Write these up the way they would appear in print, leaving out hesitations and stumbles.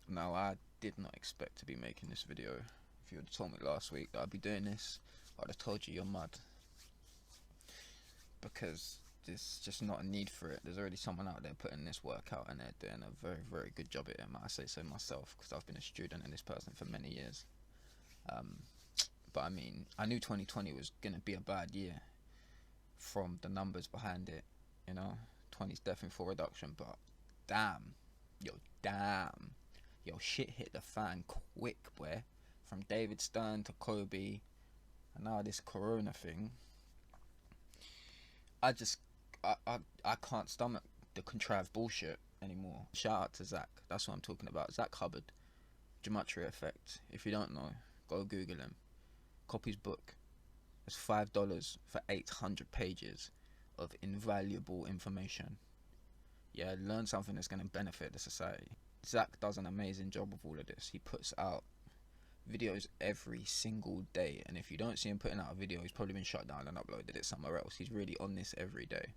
Now, I did not expect to be making this video. If you had told me last week that I'd be doing this, I'd have told you you're mad. Because there's just not a need for it. There's already someone out there putting this work out, and they're doing a very, very good job at it. I say so myself, because I've been a student in this person for many years. But I mean, I knew 2020 was going to be a bad year from the numbers behind it. 20's death in full reduction, but damn, yo, shit hit the fan quick, boy. From David Stern to Kobe, and now this corona thing. I can't stomach the contrived bullshit anymore. Shout out to Zach, that's what I'm talking about. Zach Hubbard, Gematria Effect. If you don't know, go Google him. Copy his book. It's $5 for 800 pages of invaluable information. Yeah, learn something that's going to benefit the society. Zach does an amazing job of all of this. He puts out videos every single day, and if you don't see him putting out a video, he's probably been shut down and uploaded it somewhere else. He's really on this every day.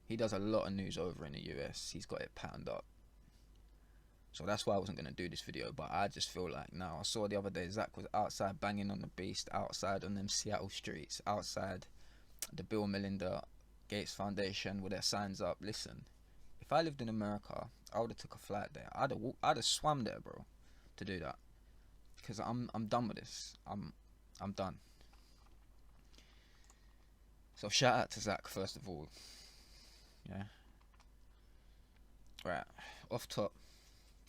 He does a lot of news over in the US. He's got it patterned up. So that's why I wasn't going to do this video, but I just feel like now. I saw the other day Zach was outside banging on the beast, outside on them Seattle streets, outside the Bill Melinda Gates Foundation with their signs up. Listen, if I lived in America, I would have took a flight there. I'd have swam there, bro, to do that. Because I'm done with this. I'm done. So shout out to Zach first of all. Yeah. Right. Off top.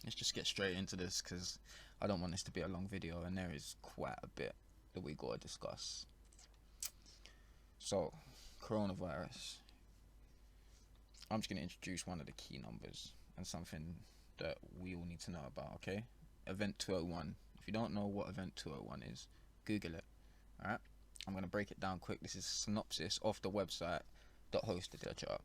Let's just get straight into this, because I don't want this to be a long video, and there is quite a bit that we gotta discuss. So, coronavirus. I'm just gonna introduce one of the key numbers and something that we all need to know about. Okay. Event 201. If you don't know what Event 201 is, Google it. Alright? I'm going to break it down quick. This is a synopsis off the website that hosted the chart.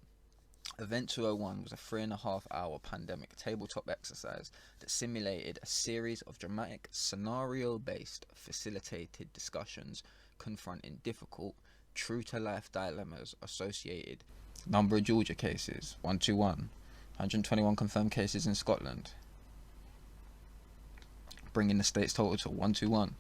Event 201 was a 3.5 hour pandemic tabletop exercise that simulated a series of dramatic scenario-based facilitated discussions confronting difficult, true-to-life dilemmas associated. Number of Georgia cases, 121. 121 confirmed cases in Scotland, bringing the state's total to 121.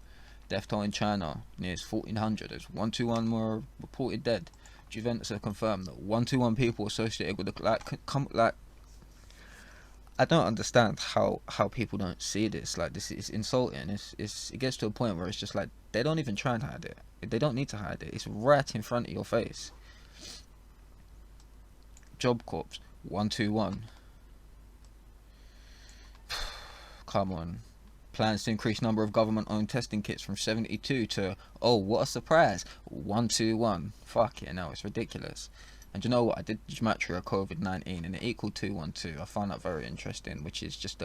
Death toll in China nears 1,400 as 121 more reported dead. Juventus have confirmed that 121 people associated with the I don't understand how people don't see this. Like, this is insulting. It gets to a point where it's just like they don't even try and hide it. They don't need to hide it. It's right in front of your face. Job Corps 121. Come on. Plans to increase number of government-owned testing kits from 72 to, oh, what a surprise, 121. Fuck it, no, it's ridiculous. And you know what? I did Gematria COVID-19 and it equaled 212. I found that very interesting, which is just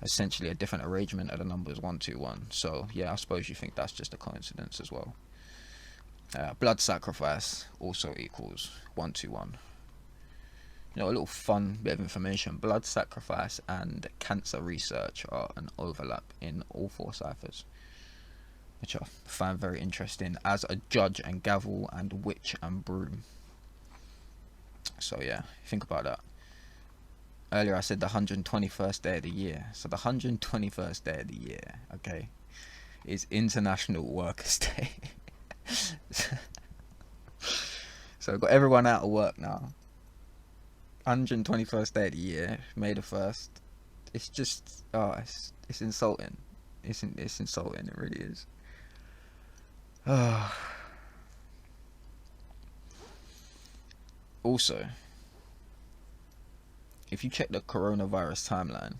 essentially a different arrangement of the numbers 121. So yeah, I suppose you think that's just a coincidence as well. Blood sacrifice also equals 121. A little fun bit of information. Blood sacrifice and cancer research are an overlap in all four ciphers, which I find very interesting as a judge and gavel and witch and broom. So yeah, think about that. Earlier I said the 121st day of the year. So the 121st day of the year, okay, is International Workers' Day. So I've got everyone out of work now. 121st day of the year, May the 1st. It's just, it's insulting. It's insulting, it really is. Also, if you check the coronavirus timeline,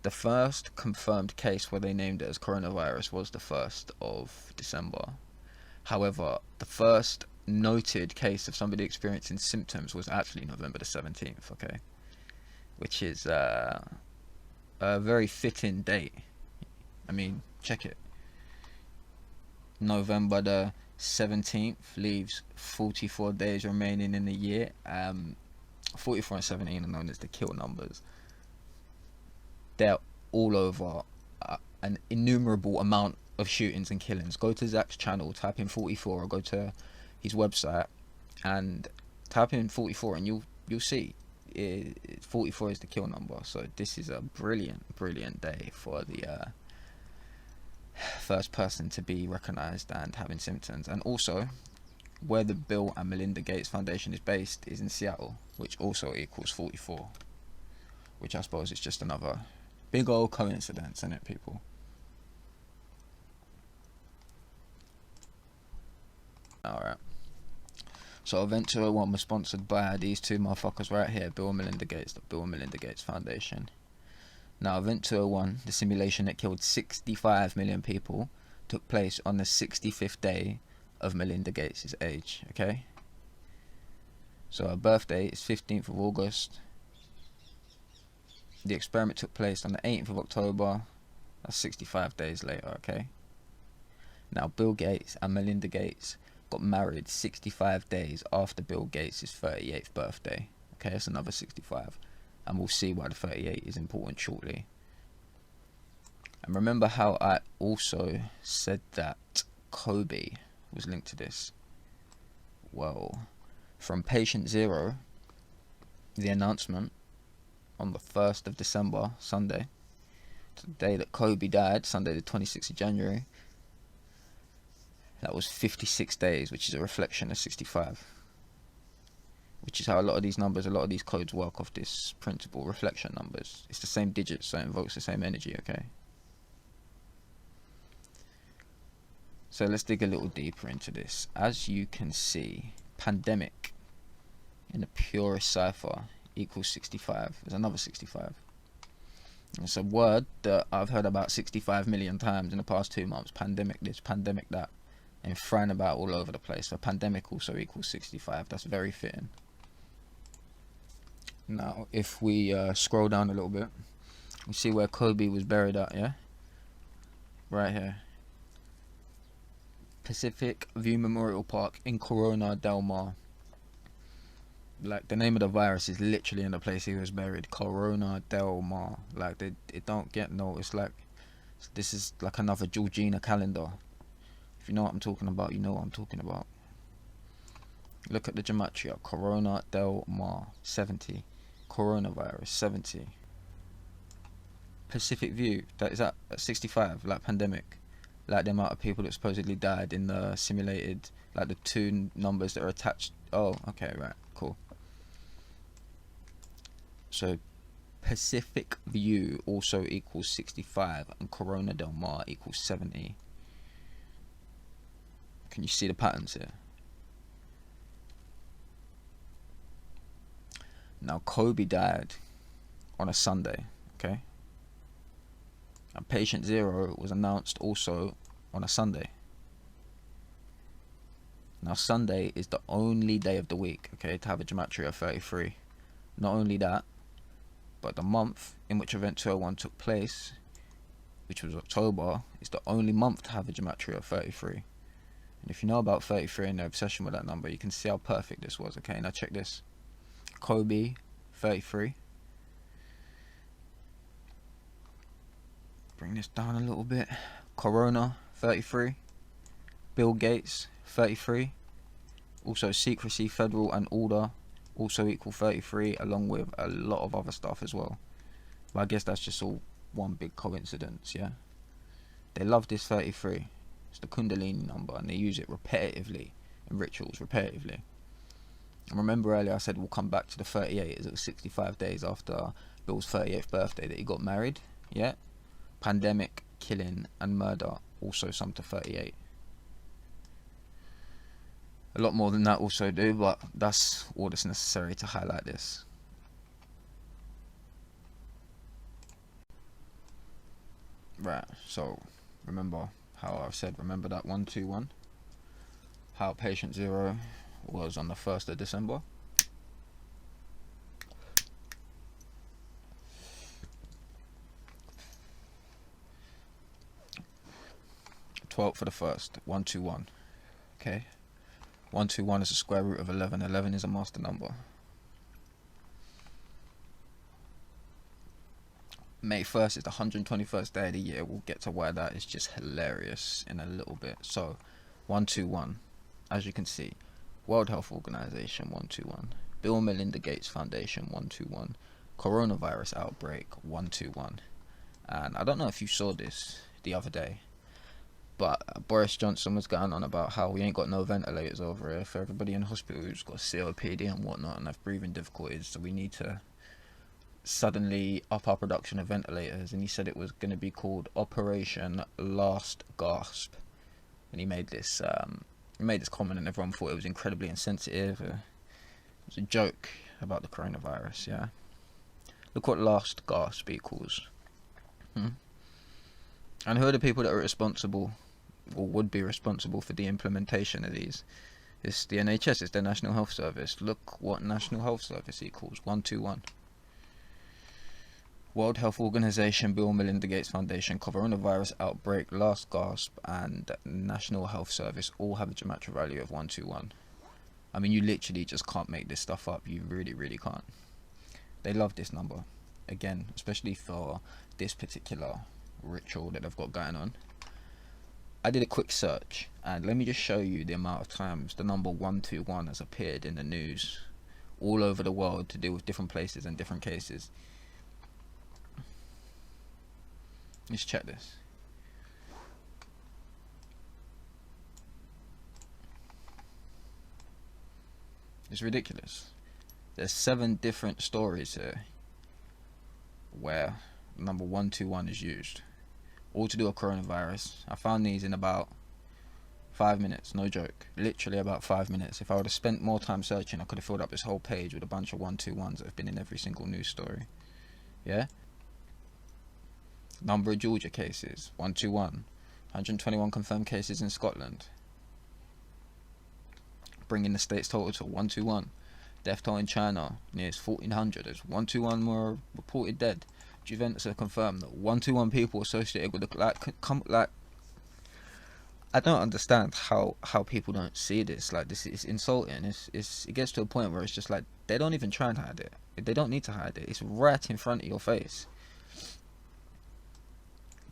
the first confirmed case where they named it as coronavirus was the 1st of December. However, the first noted case of somebody experiencing symptoms was actually November the 17th, okay? Which is a very fitting date. I mean, check it. November the 17th leaves 44 days remaining in the year. 44 and 17 are known as the kill numbers. They're all over an innumerable amount of shootings and killings. Go to Zach's channel, type in 44, or go to his website and type in 44 and you'll see 44 is the kill number. So this is a brilliant day for the first person to be recognized and having symptoms. And also, where the Bill and Melinda Gates Foundation is based is in Seattle, which also equals 44, which I suppose is just another big old coincidence, isn't it, people? Alright, so Event 201 was sponsored by these two motherfuckers right here, Bill and Melinda Gates, the Bill and Melinda Gates Foundation. Now, Event 201, the simulation that killed 65 million people, took place on the 65th day of Melinda Gates' age, okay? So her birthday is 15th of August. The experiment took place on the 18th of October. That's 65 days later, okay? Now, Bill Gates and Melinda Gates got married 65 days after Bill Gates' 38th birthday. Okay, that's another 65. And we'll see why the 38 is important shortly. And remember how I also said that Kobe was linked to this? Well, from patient 0, the announcement on the 1st of December, Sunday, to the day that Kobe died, Sunday the 26th of January, that was 56 days, which is a reflection of 65. Which is how a lot of these numbers, a lot of these codes work off this principle, reflection numbers. It's the same digits, so it invokes the same energy, okay? So let's dig a little deeper into this. As you can see, pandemic in the purest cipher equals 65. There's another 65. It's a word that I've heard about 65 million times in the past 2 months. Pandemic this, pandemic that. And thrown about all over the place. So pandemic also equals 65. That's very fitting. Now, if we scroll down a little bit, we see where Kobe was buried at, yeah? Right here. Pacific View Memorial Park in Corona Del Mar. Like, the name of the virus is literally in the place he was buried. Corona Del Mar. Like, it don't get noticed. Like, this is like another Georgina calendar. If you know what I'm talking about, you know what I'm talking about. Look at the Gematria. Corona Del Mar, 70. Coronavirus, 70. Pacific View, that is at 65, like pandemic. Like the amount of people that supposedly died in the simulated, like the 2 numbers that are attached. Oh, okay, right, cool. So Pacific View also equals 65 and Corona Del Mar equals 70. Can you see the patterns here? Now, Kobe died on a Sunday, okay? And patient 0 was announced also on a Sunday. Now, Sunday is the only day of the week, okay, to have a Gematria of 33. Not only that, but the month in which Event 201 took place, which was October, is the only month to have a Gematria of 33. And if you know about 33 and the obsession with that number, you can see how perfect this was, okay? Now check this. Kobe, 33. Bring this down a little bit. Corona, 33. Bill Gates, 33. Also secrecy, federal and order, also equal 33, along with a lot of other stuff as well. But I guess that's just all one big coincidence, yeah? They love this 33. It's the Kundalini number, and they use it repetitively in rituals, repetitively. And remember earlier I said we'll come back to the 38 as it was 65 days after Bill's 38th birthday that he got married, yeah? Pandemic, killing and murder also sum to 38. A lot more than that also do, but that's all that's necessary to highlight this. Right, so remember how I've said, remember that 121? How patient 0 was on the 1st of December. 12th for the 1st, 121. Okay, 121 is the square root of 11. 11 is a master number. May 1st is the 121st day of the year. We'll get to why that is just hilarious in a little bit. So 121, as you can see, World Health Organization 121, Bill and Melinda Gates Foundation 121, coronavirus outbreak 121. And I don't know if you saw this the other day, but Boris Johnson was going on about how we ain't got no ventilators over here for everybody in hospital who's got COPD and whatnot and have breathing difficulties, so we need to suddenly up our production of ventilators. And he said it was going to be called Operation Last Gasp. And he made this comment, and everyone thought it was incredibly insensitive. It was a joke about the coronavirus. Yeah, look what last gasp equals. And who are the people that are responsible, or would be responsible, for the implementation of these? It's the NHS, it's the National Health Service. Look what National Health Service equals, 121. World Health Organization, Bill and Melinda Gates Foundation, coronavirus outbreak, last gasp, and National Health Service all have a gematria value of 121. I mean, you literally just can't make this stuff up. You really, really can't. They love this number. Again, especially for this particular ritual that they've got going on. I did a quick search, and let me just show you the amount of times the number 121 has appeared in the news all over the world to do with different places and different cases. Let's check this. It's ridiculous. There's 7 different stories here where number 121 is used, all to do with coronavirus. I found these in about 5 minutes, no joke, literally about 5 minutes. If I would have spent more time searching, I could have filled up this whole page with a bunch of 121s that have been in every single news story. Yeah. Number of Georgia cases, 121. 121 confirmed cases in Scotland, bringing the state's total to 121. Death toll in China nears 1,400 as 121 more reported dead. Juventus have confirmed that 121 people associated with the I don't understand how people don't see this. Like, this is insulting. It gets to a point where it's just like they don't even try and hide it. They don't need to hide it. It's right in front of your face.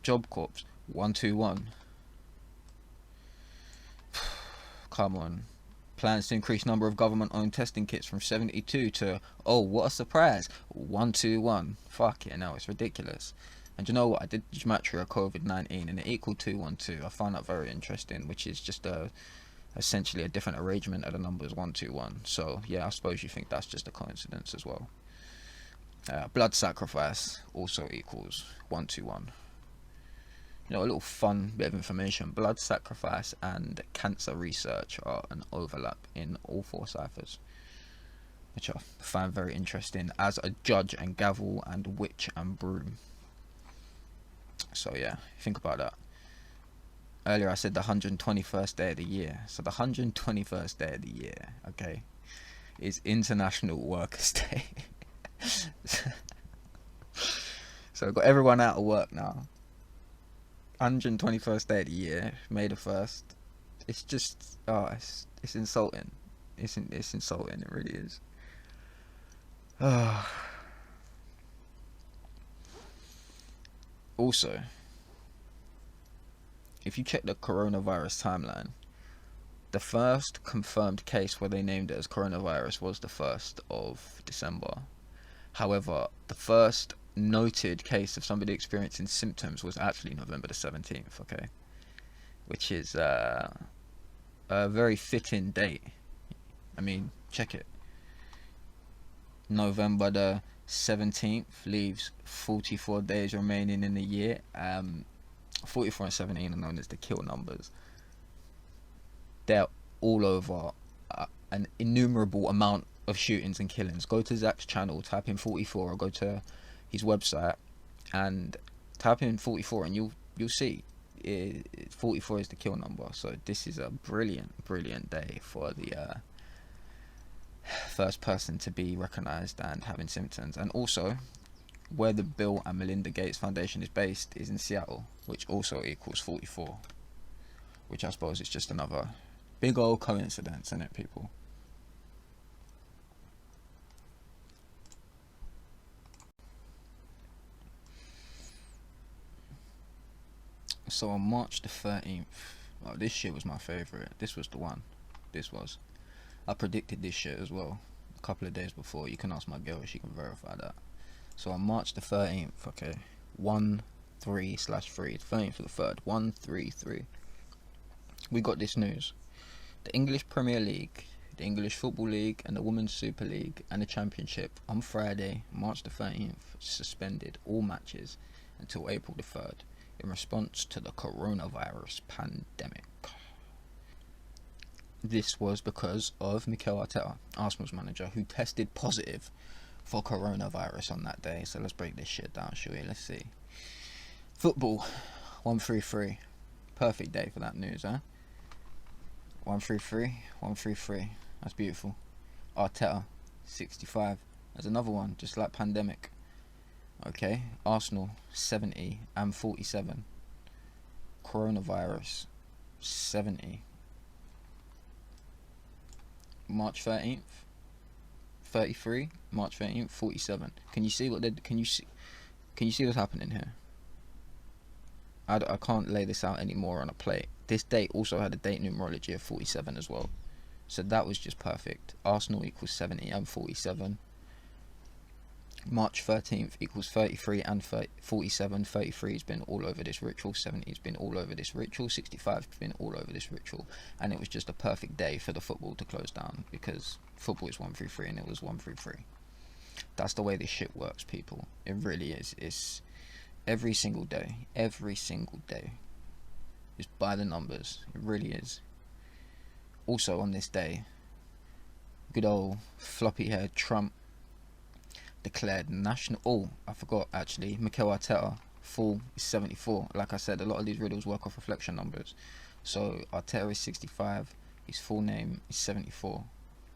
Job Corps 121. Come on. Plans to increase number of government-owned testing kits from 72 to, oh, what a surprise, 121. Fuck it, no, it's ridiculous. And you know what? I did Gematria COVID-19 and it equaled 212. I found that very interesting, which is just essentially a different arrangement of the numbers 121. So yeah, I suppose you think that's just a coincidence as well. Blood sacrifice also equals 121. You know, a little fun bit of information. Blood sacrifice and cancer research are an overlap in all 4 ciphers, which I find very interesting as a judge and gavel and witch and broom. So yeah, think about that. Earlier I said the 121st day of the year. So the 121st day of the year, okay, is International Workers' Day. So I've got everyone out of work now. 121st day of the year, May the 1st. It's just, it's insulting. It's insulting, it really is. Also, if you check the coronavirus timeline, the first confirmed case where they named it as coronavirus was the 1st of December. However, the first noted case of somebody experiencing symptoms was actually November the 17th, okay? Which is a very fitting date. I mean, check it. November the 17th leaves 44 days remaining in the year. 44 and 17 are known as the kill numbers. They're all over an innumerable amount of shootings and killings. Go to Zach's channel, type in 44, or go to his website and type in 44 and you'll see 44 is the kill number. So this is a brilliant day for the first person to be recognized and having symptoms. And also, where the Bill and Melinda Gates Foundation is based is in Seattle, which also equals 44, which I suppose is just another big old coincidence, isn't it, people? So on March the 13th, oh, this shit was my favourite. This was the one. I predicted this shit as well. couple of days before. You can ask my girl, she can verify that. So on March the 13th, okay, 1-3/3, 13th of the 3rd, 1-3-3. We got this news: the English Premier League, the English Football League, and the Women's Super League and the Championship on Friday, March the 13th, suspended all matches until April the 3rd in response to the coronavirus pandemic. This was because of Mikel Arteta, Arsenal's manager, who tested positive for coronavirus on that day. So let's break this shit down, shall we? Let's see. Football, 1-3-3. Perfect day for that news, huh? 1-3-3, 1-3-3. That's beautiful. Arteta, 65. There's another one, just like pandemic. Okay, Arsenal, 70 and 47. Coronavirus, 70. March 13th, 33. March 13th, 47. Can you see what they? Can you see what's happening here? I can't lay this out anymore on a plate. This date also had a date numerology of 47 as well, so that was just perfect. Arsenal equals 70 and 47. March 13th equals 33 and 47. 33 has been all over this ritual. 70 has been all over this ritual. 65 has been all over this ritual. And it was just a perfect day for the football to close down, because football is 1-3-3 and it was 1-3-3. That's the way this shit works, people. It really is. It's every single day. Every single day. It's by the numbers. It really is. Also on this day, good old floppy haired Trump declared national. Oh, I forgot actually. Mikel Arteta, full is 74. Like I said, a lot of these riddles work off reflection numbers. So Arteta is 65. His full name is 74,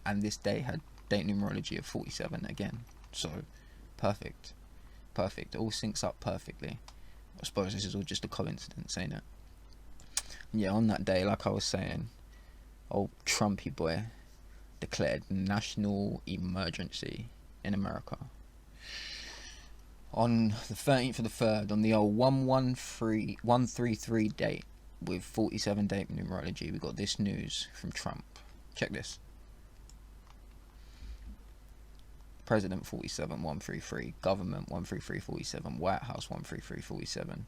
and this day had date numerology of 47 again. So perfect, perfect. It all syncs up perfectly. I suppose this is all just a coincidence, ain't it? Yeah, on that day, like I was saying, old Trumpy boy declared national emergency in America. On the 13th of the 3rd, on the old 1-1-3 date with 47 date numerology, we got this news from Trump. Check this. President 47, 1-3-3. Government 1-3-3-47. White House 1-3-3-47.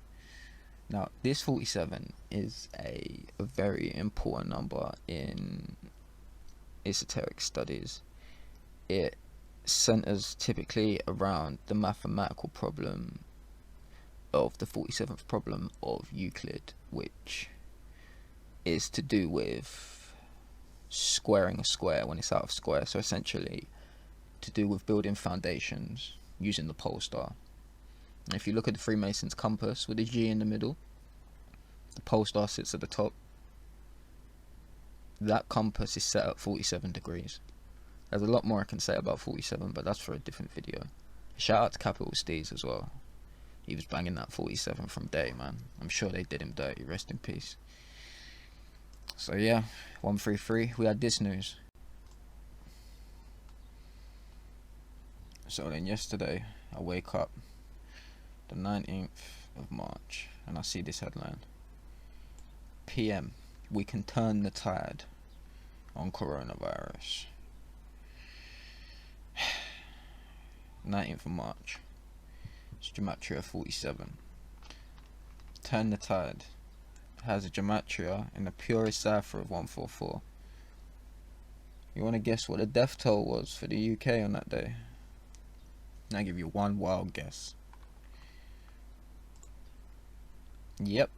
Now, this 47 is a very important number in esoteric studies. It centers typically around the mathematical problem of the 47th problem of Euclid, which is to do with squaring a square when it's out of square. So essentially to do with building foundations using the pole star. And if you look at the Freemasons compass with a G in the middle, the pole star sits at the top. That compass is set at 47 degrees. There's a lot more I can say about 47, but that's for a different video. Shout out to Capital Steez as well. He was banging that 47 from day, man. I'm sure they did him dirty. Rest in peace. So yeah, 1-3-3. We had this news. So then yesterday, I wake up the 19th of March and I see this headline. PM, we can turn the tide on coronavirus. 19th of March. It's Gematria 47. Turn the tide. It has a Gematria in the purest cipher of 144. You want to guess what the death toll was for the UK on that day? I'll give you one wild guess. Yep.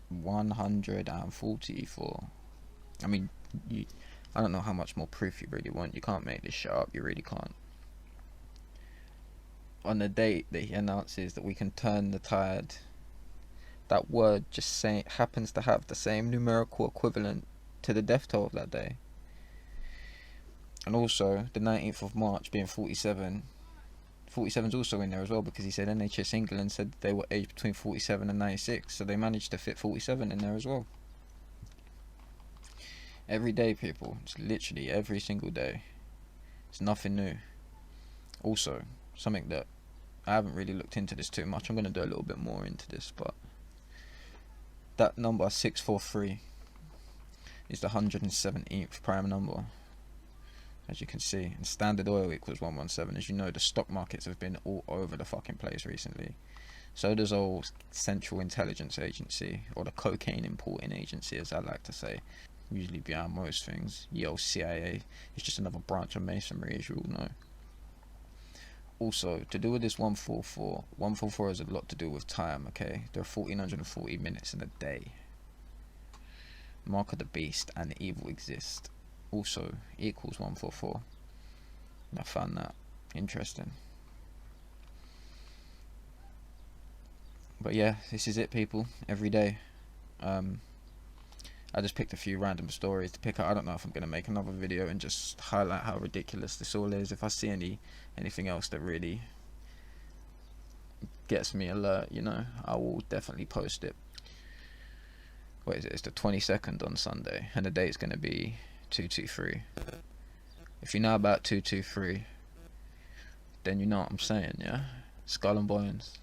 144. I mean, I don't know how much more proof you really want. You can't make this shit up. You really can't. On the date that he announces that we can turn the tide, that word just happens to have the same numerical equivalent to the death toll of that day. And also, the 19th of March being 47. 47's also in there as well, because he said NHS England said they were aged between 47 and 96, so they managed to fit 47 in there as well. Every day, people. It's literally every single day. It's nothing new. Also, something that I haven't really looked into this too much. I'm going to do a little bit more into this, but that number 643 is the 117th prime number. as you can see. And Standard Oil equals 117. As you know, the stock markets have been all over the fucking place recently. So does old Central Intelligence Agency, or the cocaine importing agency, as I like to say. Usually behind most things. Yo, CIA. It's just another branch of masonry, as you all know. Also, to do with this 144, 144 has a lot to do with time, okay? There are 1440 minutes in a day. Mark of the Beast and Evil exist. Also equals 144. I found that interesting. But yeah, this is it, people. Every day. I just picked a few random stories to pick out. I don't know if I'm going to make another video and just highlight how ridiculous this all is. If I see anything else that really gets me alert, you know, I will definitely post it. What is it? It's the 22nd on Sunday, and the date's going to be 223. If you know about 223, then you know what I'm saying, yeah? Skull and Bones.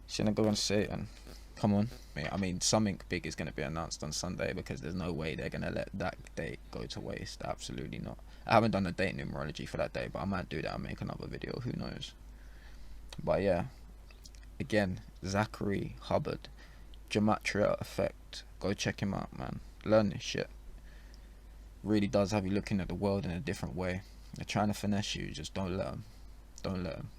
Synagogue and Satan. Come on. I mean, something big is going to be announced on Sunday, because there's no way they're going to let that date go to waste. Absolutely not. I haven't done a date numerology for that day, but I might do that and make another video. Who knows? But yeah. Again, Zachary Hubbard. Gematria effect. Go check him out, man. Learn this shit. Really does have you looking at the world in a different way. They're trying to finesse you. Just don't let them. Don't let them.